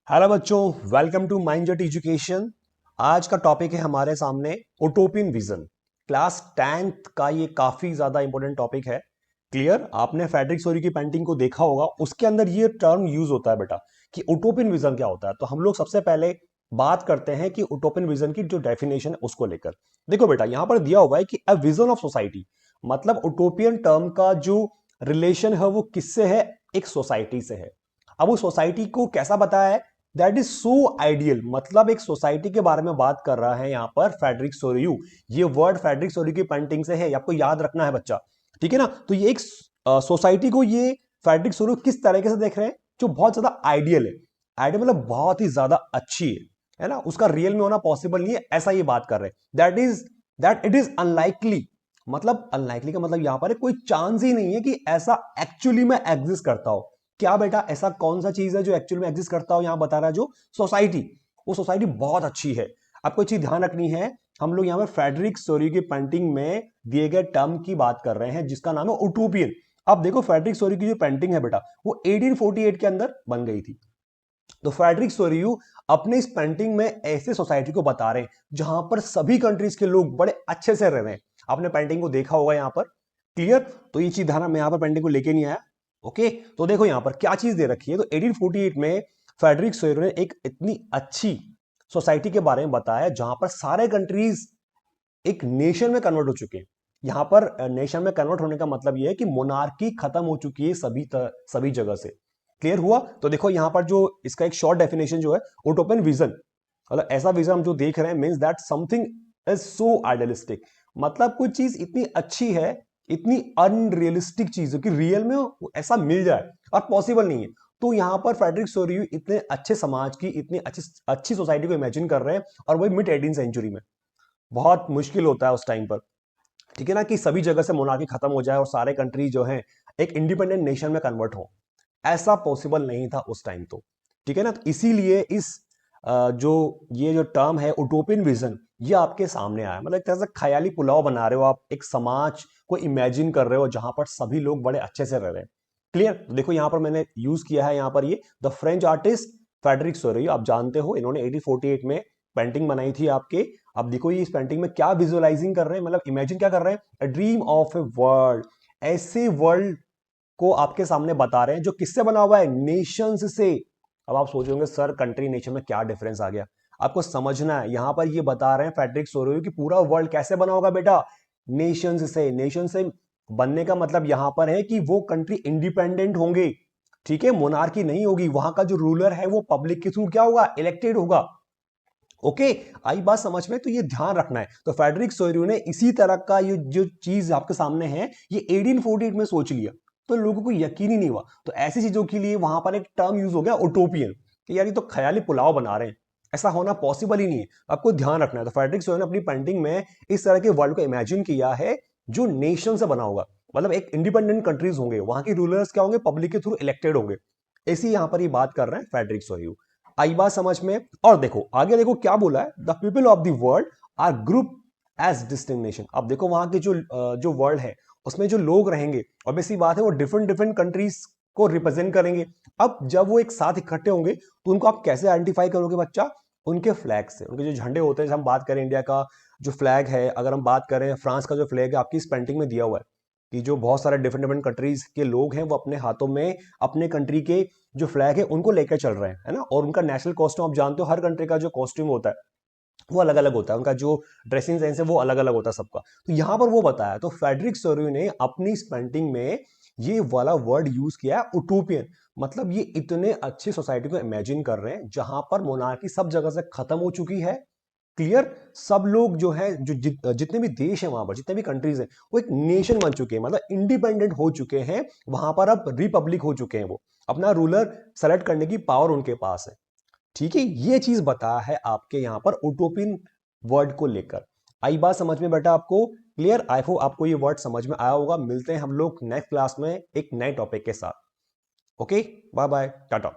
Hello बच्चों, welcome to माइंडजेट education. आज का टॉपिक है हमारे सामने उटोपियन विजन। क्लास 10th का ये काफी ज्यादा इंपॉर्टेंट टॉपिक है। क्लियर? आपने फ्रेडरिक सोरी की पेंटिंग को देखा होगा, उसके अंदर ये टर्म यूज होता है बेटा कि उटोपियन विजन क्या होता है। तो हम लोग सबसे पहले बात करते हैं कि उटोपियन विजन की जो डेफिनेशन है उसको लेकर। देखो बेटा, यहां पर दिया हुआ है कि अ विजन ऑफ सोसाइटी, मतलब उटोपियन टर्म का जो रिलेशन है वो किससे है? एक सोसाइटी से है। अब उस सोसाइटी को कैसा बताया है? दैट इज सो आइडियल, मतलब एक सोसाइटी के बारे में बात कर रहा है यहां पर फ्रेडरिक सोरियू। ये वर्ड फ्रेडरिक सोरियू की पेंटिंग से है, ये आपको याद रखना है बच्चा। ठीक है ना? तो ये एक सोसाइटी को ये फ्रेडरिक सोरियू किस तरीके से देख रहे हैं? जो बहुत ज्यादा आइडियल है। आइडियल मतलब बहुत ही ज्यादा अच्छी है ना? उसका रियल में होना पॉसिबल नहीं है, ऐसा ये बात कर रहे हैं। दैट इट इज अनलाइकली, मतलब अनलाइकली का मतलब यहां पर कोई चांस ही नहीं है कि ऐसा एक्चुअली में एग्जिस्ट करता हो। क्या बेटा, ऐसा कौन सा चीज है जो एक्चुअल में एग्जिस्ट करता हो? यहां बता रहा है जो सोसाइटी, वो सोसाइटी बहुत अच्छी है। आपको एक चीज ध्यान रखनी है, हम लोग यहां पर फ्रेडरिक सोरी की पेंटिंग में दिए गए टर्म की बात कर रहे हैं जिसका नाम है उटोपियन। अब देखो, फ्रेडरिक सोरी की जो पेंटिंग है बेटा, वो 1848 के अंदर बन गई थी। तो फ्रेडरिक सोरियू अपने इस पेंटिंग में ऐसे सोसाइटी को बता रहे हैं जहां पर सभी कंट्रीज के लोग बड़े अच्छे से रह रहे हैं। आपने पेंटिंग को देखा होगा यहां पर। क्लियर? तो ये चीज ध्यान, मैं यहां पर पेंटिंग को लेके नहीं आया। ओके, तो देखो यहां पर क्या चीज दे रखी है। तो 1848 में फ्रेडरिक सोरियू ने एक इतनी अच्छी सोसाइटी के बारे में बताया जहां पर सारे कंट्रीज एक नेशन में कन्वर्ट हो चुके हैं। यहां पर नेशन में कन्वर्ट होने का मतलब यह है कि मोनार्की खत्म हो चुकी है सभी जगह से। क्लियर हुआ? तो देखो यहां पर जो इसका एक शॉर्ट डेफिनेशन जो है, उटोपियन विजन, मतलब ऐसा विजन हम जो देख रहे हैं, means that something is so idealistic, मतलब कुछ चीज इतनी अच्छी है, इतनी अनरियलिस्टिक चीज है कि रियल में ऐसा मिल जाए और पॉसिबल नहीं है। तो यहां पर फ्रेडरिक सोरियू इतने अच्छे समाज की, इतनी अच्छी अच्छी सोसाइटी को इमेजिन कर रहे हैं, और वही मिड 18 सेंचुरी में। बहुत मुश्किल होता है उस टाइम पर, ठीक है ना, कि सभी जगह से मोनार्की खत्म हो जाए और सारे कंट्री जो है एक इंडिपेंडेंट नेशन में कन्वर्ट हो। ऐसा पॉसिबल नहीं था उस टाइम। तो ठीक है ना? तो इसीलिए इस जो टर्म है उटोपियन विजन, ये आपके सामने आया। मतलब एक तरह से ख्याली पुलाव बना रहे हो आप, एक समाज को इमेजिन कर रहे हो जहां पर सभी लोग बड़े अच्छे से रह रहे हैं। क्लियर? तो देखो यहां पर मैंने यूज किया है, यहां पर ये द फ्रेंच आर्टिस्ट फ्रेडरिक सोरियू, आप जानते हो इन्होंने 1848 में पेंटिंग बनाई थी आपके। अब देखो ये इस पेंटिंग में क्या विजुअलाइजिंग कर रहे हैं, मतलब इमेजिन क्या कर रहे हैं? A dream of a world, ऐसे वर्ल्ड को आपके सामने बता रहे हैं जो किससे बना हुआ है? नेशंस से। अब आप सोचोगे सर कंट्री नेशन में क्या डिफरेंस आ गया? आपको समझना है, यहां पर ये बता रहे हैं फ्रेडरिक सोरियू कि पूरा वर्ल्ड कैसे बना होगा बेटा? नेशंस से। नेशन से बनने का मतलब यहां पर है कि वो कंट्री इंडिपेंडेंट होंगे। ठीक है? मोनार्की नहीं होगी, वहां का जो रूलर है वो पब्लिक के थ्रू क्या होगा? इलेक्टेड होगा। ओके, आई बात समझ में? तो ये ध्यान रखना है। तो फ्रेडरिक सोरियू ने इसी तरह का ये जो चीज आपके सामने है, ये 1848 में सोच लिया। तो लोगों को यकीन ही नहीं हुआ। तो ऐसी चीजों के लिए वहां पर एक टर्म यूज हो गया, उटोपियन, कि यार ये तो ख्याली पुलाव बना रहे हैं, ऐसा होना पॉसिबल ही नहीं है। आपको ध्यान रखना है। तो फ्रेडरिक सोरियू ने अपनी पेंटिंग में इस तरह के वर्ल्ड को इमेजिन किया है जो नेशन से बना होगा, मतलब एक इंडिपेंडेंट कंट्रीज होंगे, वहां के रूलर्स क्या होंगे? पब्लिक के थ्रू इलेक्टेड होंगे। ऐसी यहां पर ये बात कर रहे हैं फ्रेडरिक सोरियू। आई बात समझ में? और देखो आगे, देखो क्या बोला है, the people of the world are group as distinction. अब देखो वहां के जो वर्ल्ड है उसमें जो लोग रहेंगे, ऑब्वियसली बात है वो डिफरेंट डिफरेंट कंट्रीज को रिप्रेजेंट करेंगे। अब जब वो एक साथ इकट्ठे होंगे तो उनको आप कैसे आइडेंटिफाई करोगे बच्चा? उनके फ्लैग से, उनके जो झंडे होते हैं। जब हम बात करें इंडिया का जो फ्लैग है, अगर हम बात करें फ्रांस का जो फ्लैग है, आपकी इस पेंटिंग में दिया हुआ है कि जो बहुत सारे डिफरेंट डिफरेंट कंट्रीज के लोग हैं वो अपने हाथों में अपने कंट्री के जो फ्लैग है उनको लेकर चल रहे हैं, है ना? और उनका नेशनल कॉस्ट्यूम आप जानते हो, हर कंट्री का जो कॉस्ट्यूम होता है वो अलग अलग होता है, उनका जो ड्रेसिंग सेंस है वो अलग अलग होता है सबका। तो यहां पर वो बताया। तो फ्रेडरिक सोरियू ने अपनी इस पेंटिंग में ये वाला वर्ड यूज किया है, उटोपियन। मतलब ये इतने अच्छी सोसाइटी को इमेजिन कर रहे हैं जहां पर मोनार्की सब जगह से खत्म हो चुकी है। क्लियर? सब लोग जो है, जितने भी देश हैं वहां पर, जितने भी कंट्रीज हैं, वो एक नेशन बन चुके हैं, मतलब इंडिपेंडेंट हो चुके हैं। वहां पर अब रिपब्लिक हो चुके हैं, वो अपना रूलर सेलेक्ट करने की पावर उनके पास है। ठीक है? ये चीज बताया है आपके यहां पर उटोपियन वर्ड को लेकर। आई बात समझ में बेटा आपको? क्लियर? आई होप आपको ये वर्ड समझ में आया होगा। मिलते हैं हम लोग नेक्स्ट क्लास में एक नए टॉपिक के साथ। Okay, bye bye, Tata.